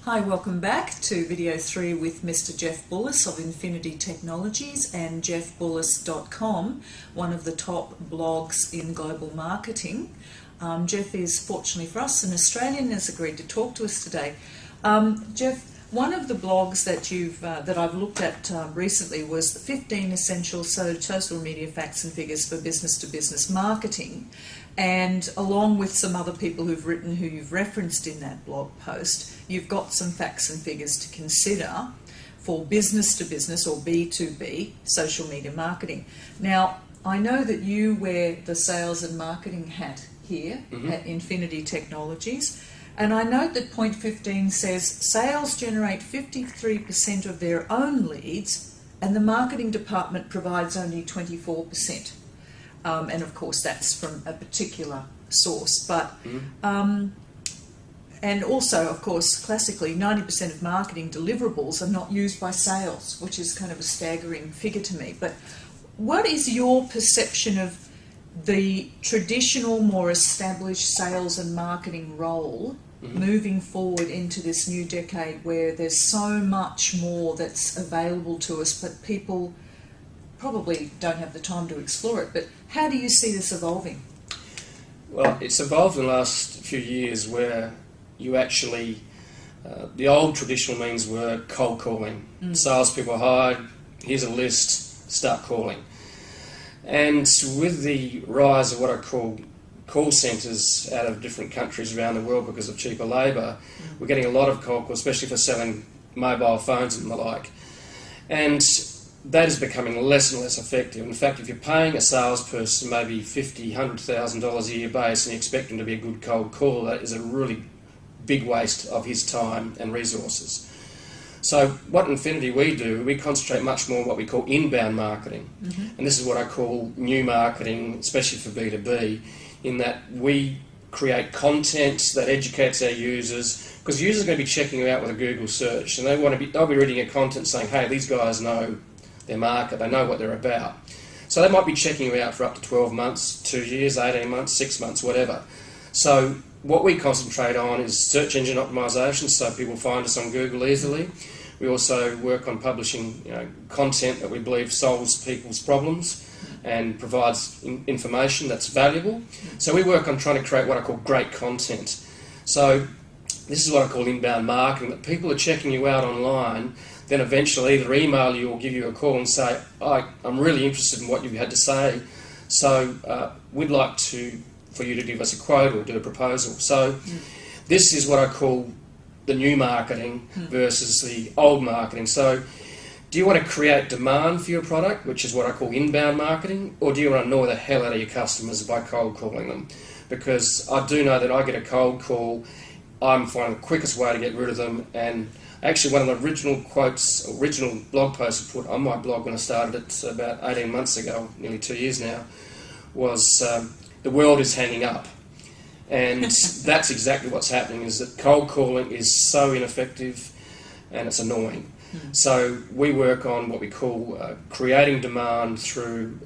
Hi, welcome back to video 3 with Mr. Jeff Bullas of Infinity Technologies and jeffbullas.com, one of the top blogs in global marketing. Jeff is, fortunately for us, an Australian and has agreed to talk to us today. Jeff, one of the blogs that I've looked at recently was 15 essential social media facts and figures for business-to-business marketing. And along with some other people who've written, who you've referenced in that blog post, you've got some facts and figures to consider for business-to-business or B2B social media marketing. Now, I know that you wear the sales and marketing hat here at Infinity Technologies, and I note that point 15 says sales generate 53% of their own leads and the marketing department provides only 24%. And of course that's from a particular source, but and also of course classically 90% of marketing deliverables are not used by sales, which is kind of a staggering figure to me. But what is your perception of the traditional, more established sales and marketing role moving forward into this new decade where there's so much more that's available to us, but people probably don't have the time to explore it? But how do you see this evolving? Well, it's evolved in the last few years where you actually, the old traditional means were cold calling. Salespeople are hired, here's a list, start calling. And with the rise of what I call call centres out of different countries around the world because of cheaper labour, we're getting a lot of cold calls, especially for selling mobile phones and the like. And that is becoming less and less effective. In fact, if you're paying a salesperson maybe $50,000, $100,000 a year base and you expect him to be a good cold caller, that is a really big waste of his time and resources. So what Infinity we do, we concentrate much more on what we call inbound marketing. And this is what I call new marketing, especially for B2B, in that we create content that educates our users, because users are going to be checking you out with a Google search and they'll be reading your content saying, hey, these guys know their market, they know what they're about. So they might be checking you out for up to 12 months, 2 years, 18 months, 6 months, whatever. So what we concentrate on is search engine optimization, so people find us on Google easily. We also work on publishing content that we believe solves people's problems and provides information that's valuable. So we work on trying to create what I call great content. So this is what I call inbound marketing, that people are checking you out online, then eventually either email you or give you a call and say, I'm really interested in what you've had to say, so we'd like for you to give us a quote or do a proposal. So this is what I call the new marketing versus the old marketing. So do you want to create demand for your product, which is what I call inbound marketing, or do you want to annoy the hell out of your customers by cold calling them? Because I do know that I get a cold call, I'm finding the quickest way to get rid of them. And actually, one of the original blog posts I put on my blog when I started it about 18 months ago, nearly 2 years now, was the world is hanging up. And that's exactly what's happening, is that cold calling is so ineffective and it's annoying. So we work on what we call creating demand through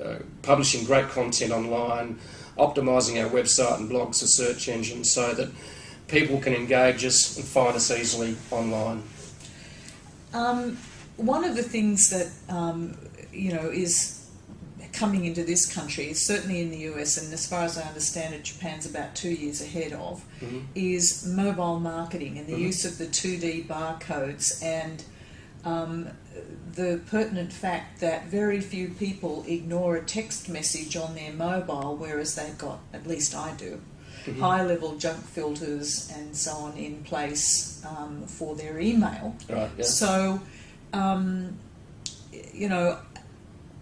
publishing great content online, optimising our website and blogs for search engines so that people can engage us and find us easily online. One of the things that is coming into this country, certainly in the US, and as far as I understand it, Japan's about 2 years ahead of, is mobile marketing and the use of the 2D barcodes and the pertinent fact that very few people ignore a text message on their mobile, whereas they've got, at least I do, high-level junk filters and so on in place for their email. Right, yeah. So,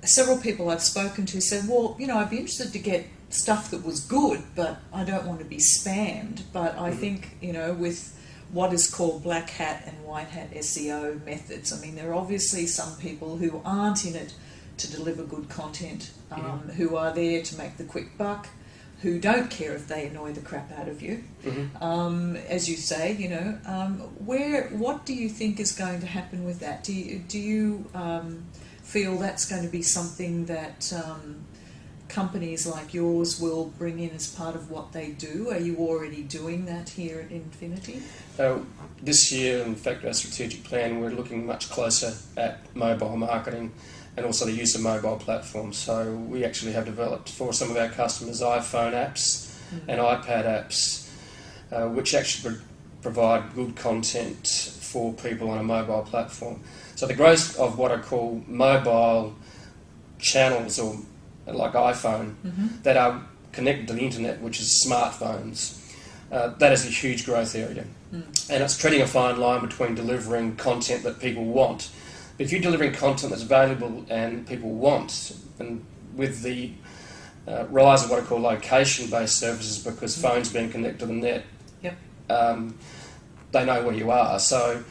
several people I've spoken to said, well, I'd be interested to get stuff that was good, but I don't want to be spammed. But I think, with what is called black hat and white hat SEO methods, I mean, there are obviously some people who aren't in it to deliver good content, who are there to make the quick buck, who don't care if they annoy the crap out of you. As you say, what do you think is going to happen with that? Do you feel that's going to be something that companies like yours will bring in as part of what they do? Are you already doing that here at Infinity? This year, in fact, our strategic plan, we're looking much closer at mobile marketing and also the use of mobile platforms. So we actually have developed for some of our customers iPhone apps and iPad apps, which actually provide good content for people on a mobile platform. So the growth of what I call mobile channels, or like iPhone, that are connected to the internet, which is smartphones, that is a huge growth area. And it's treading a fine line between delivering content that people want. But if you're delivering content that's valuable and people want, and with the rise of what I call location-based services, because phones being connected to the net, they know where you are. So,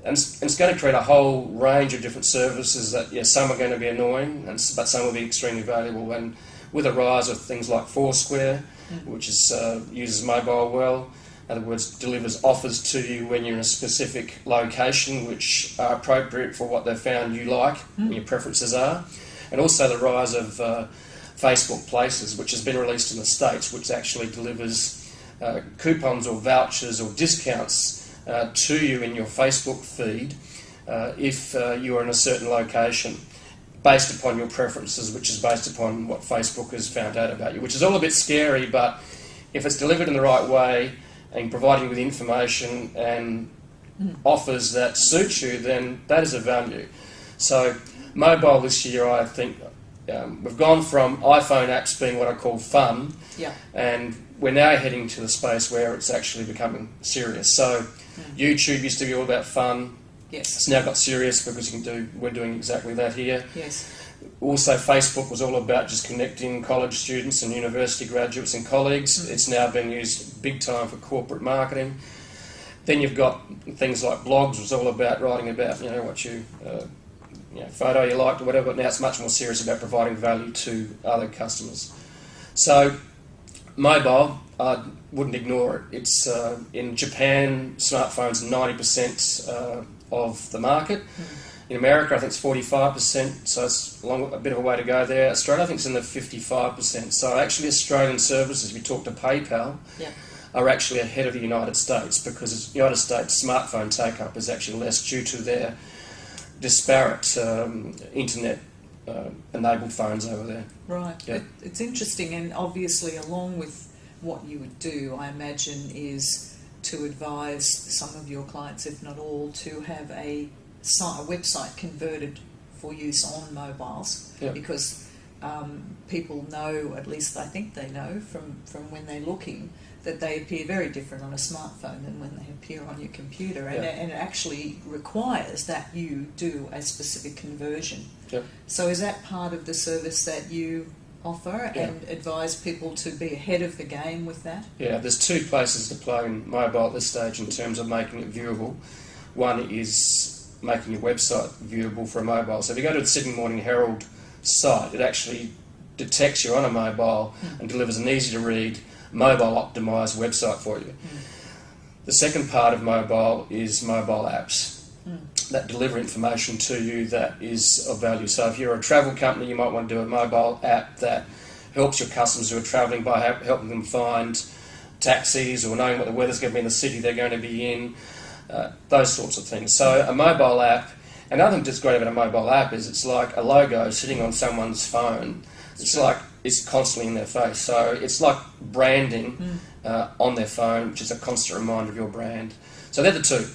and it's going to create a whole range of different services that, some are going to be annoying, but some will be extremely valuable. And with the rise of things like Foursquare, which uses mobile well, in other words, delivers offers to you when you're in a specific location, which are appropriate for what they've found you like and your preferences are. And also the rise of Facebook Places, which has been released in the States, which actually delivers coupons or vouchers or discounts to you in your Facebook feed if you are in a certain location, based upon your preferences, which is based upon what Facebook has found out about you, which is all a bit scary, but if it's delivered in the right way and providing you with information and offers that suit you, then that is a value. So mobile this year, I think, we've gone from iPhone apps being what I call fun, and we're now heading to the space where it's actually becoming serious. So YouTube used to be all about fun. Yes. It's now got serious because we're doing exactly that here. Yes. Also, Facebook was all about just connecting college students and university graduates and colleagues. It's now being used big time for corporate marketing. Then you've got things like blogs, was all about writing about what you photo you liked or whatever. But now it's much more serious about providing value to other customers. So mobile, I wouldn't ignore it. It's in Japan, smartphones are 90% of the market. In America, I think it's 45%, so it's a bit of a way to go there. Australia, I think it's in the 55%. So actually Australian services, if you talk to PayPal, are actually ahead of the United States, because the United States smartphone take-up is actually less due to their disparate internet-enabled phones over there. Right. Yeah. It's interesting, and obviously along with what you would do, I imagine, is to advise some of your clients, if not all, to have a website converted for use on mobiles, because people know, at least I think they know from when they're looking, that they appear very different on a smartphone than when they appear on your computer, and it actually requires that you do a specific conversion. So is that part of the service that you offer and advise people to be ahead of the game with that? Yeah, there's two places to play in mobile at this stage in terms of making it viewable. One is making your website viewable for a mobile. So if you go to the Sydney Morning Herald site, it actually detects you're on a mobile and delivers an easy-to-read, mobile-optimised website for you. The second part of mobile is mobile apps that deliver information to you that is of value. So if you're a travel company, you might want to do a mobile app that helps your customers who are travelling by helping them find taxis or knowing what the weather's going to be in the city they're going to be in, those sorts of things. So a mobile app, and another thing that's great about a mobile app is it's like a logo sitting on someone's phone. It's like it's constantly in their face. So it's like branding on their phone, which is a constant reminder of your brand. So they're the two.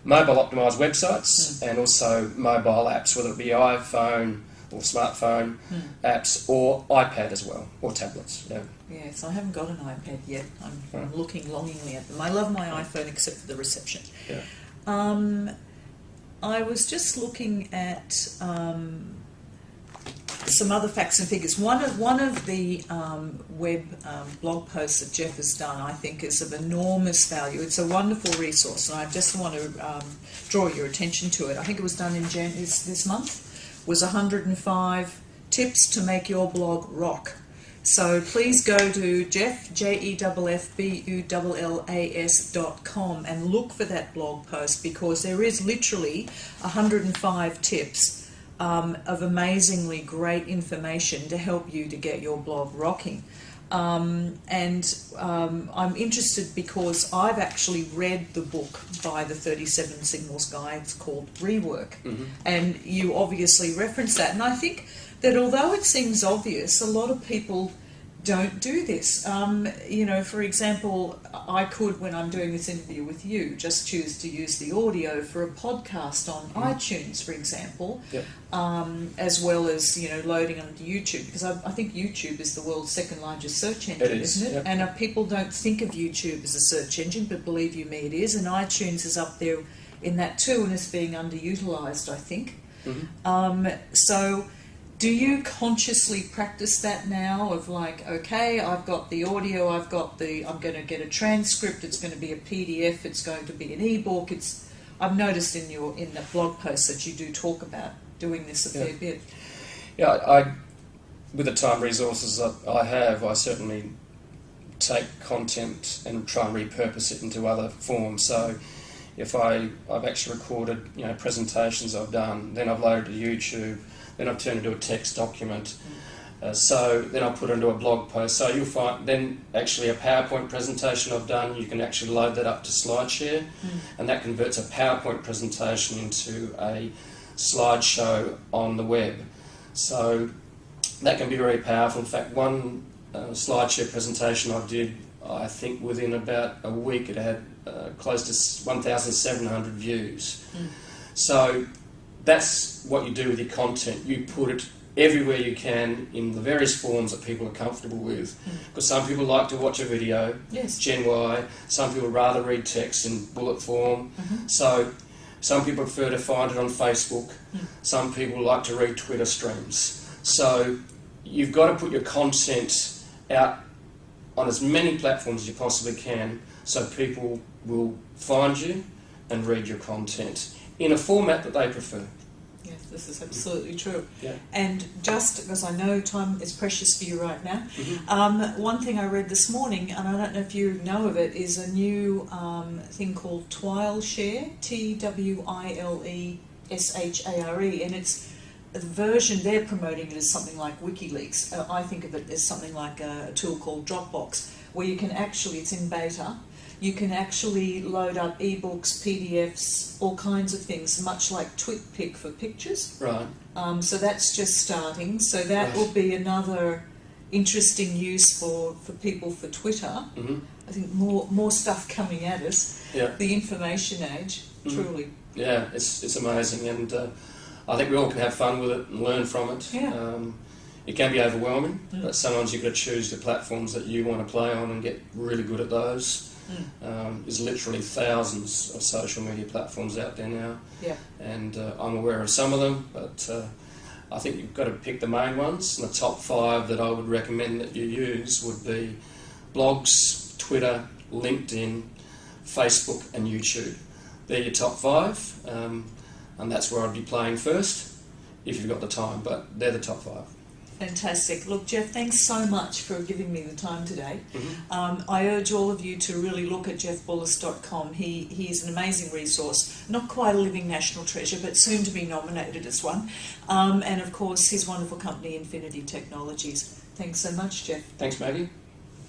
Mobile optimised websites and also mobile apps, whether it be iPhone or smartphone apps or iPad as well, or tablets. Yes, I haven't got an iPad yet. I'm looking longingly at them. I love my iPhone except for the reception. I was just looking at some other facts and figures. One of the web blog posts that Jeff has done, I think, is of enormous value. It's a wonderful resource, and I just want to draw your attention to it. I think it was done in this month. Was 105 tips to make your blog rock. So please go to Jeff, JEFFBULLAS.com, and look for that blog post, because there is literally 105 tips of amazingly great information to help you to get your blog rocking. I'm interested because I've actually read the book by the 37 Signals guy. It's called Rework, and you obviously reference that. And I think that although it seems obvious, a lot of people don't do this. You know, for example, I could, when I'm doing this interview with you, just choose to use the audio for a podcast on iTunes, for example, as well as, you know, loading onto YouTube, because I think YouTube is the world's second largest search engine, isn't it? Yep. And people don't think of YouTube as a search engine, but believe you me, it is, and iTunes is up there in that too, and it's being underutilised, I think. So do you consciously practice that now of like, okay, I've got the audio, I'm going to get a transcript, it's going to be a PDF, it's going to be an ebook. I've noticed in the blog post that you do talk about doing this a fair bit. Yeah, I with the time resources that I have, I certainly take content and try and repurpose it into other forms. So if I've actually recorded, you know, presentations I've done, then I've loaded to YouTube, then I've turned it into a text document. So then I'll put it into a blog post. So you'll find then actually a PowerPoint presentation I've done, you can actually load that up to SlideShare, and that converts a PowerPoint presentation into a slideshow on the web. So that can be very powerful. In fact, one SlideShare presentation I did, I think within about a week it had close to 1,700 views. So that's what you do with your content. You put it everywhere you can in the various forms that people are comfortable with. Because some people like to watch a video, Gen Y. Some people rather read text in bullet form. So some people prefer to find it on Facebook. Some people like to read Twitter streams. So you've got to put your content out on as many platforms as you possibly can so people will find you and read your content in a format that they prefer. Yes, this is absolutely true. Yeah. And just because I know time is precious for you right now, one thing I read this morning, and I don't know if you know of it, is a new thing called TwileShare, TwileShare, and it's the version they're promoting it as something like WikiLeaks. I think of it as something like a tool called Dropbox, where you can actually, it's in beta, you can actually load up ebooks, PDFs, all kinds of things, much like TwitPic for pictures. Right. So that's just starting. So that will be another interesting use for people for Twitter. I think more stuff coming at us. Yeah. The information age, truly. Yeah, it's amazing, and I think we all can have fun with it and learn from it. Yeah. It can be overwhelming, but sometimes you've got to choose the platforms that you want to play on and get really good at those. There's literally thousands of social media platforms out there now, and I'm aware of some of them, but I think you've got to pick the main ones. And the top 5 that I would recommend that you use would be blogs, Twitter, LinkedIn, Facebook and YouTube. They're your top 5, and that's where I'd be playing first if you've got the time, but they're the top 5. Fantastic. Look, Jeff, thanks so much for giving me the time today. I urge all of you to really look at jeffbullas.com. He's an amazing resource, not quite a living national treasure, but soon to be nominated as one. And of course, his wonderful company, Infinity Technologies. Thanks so much, Jeff. Thanks, Maggie.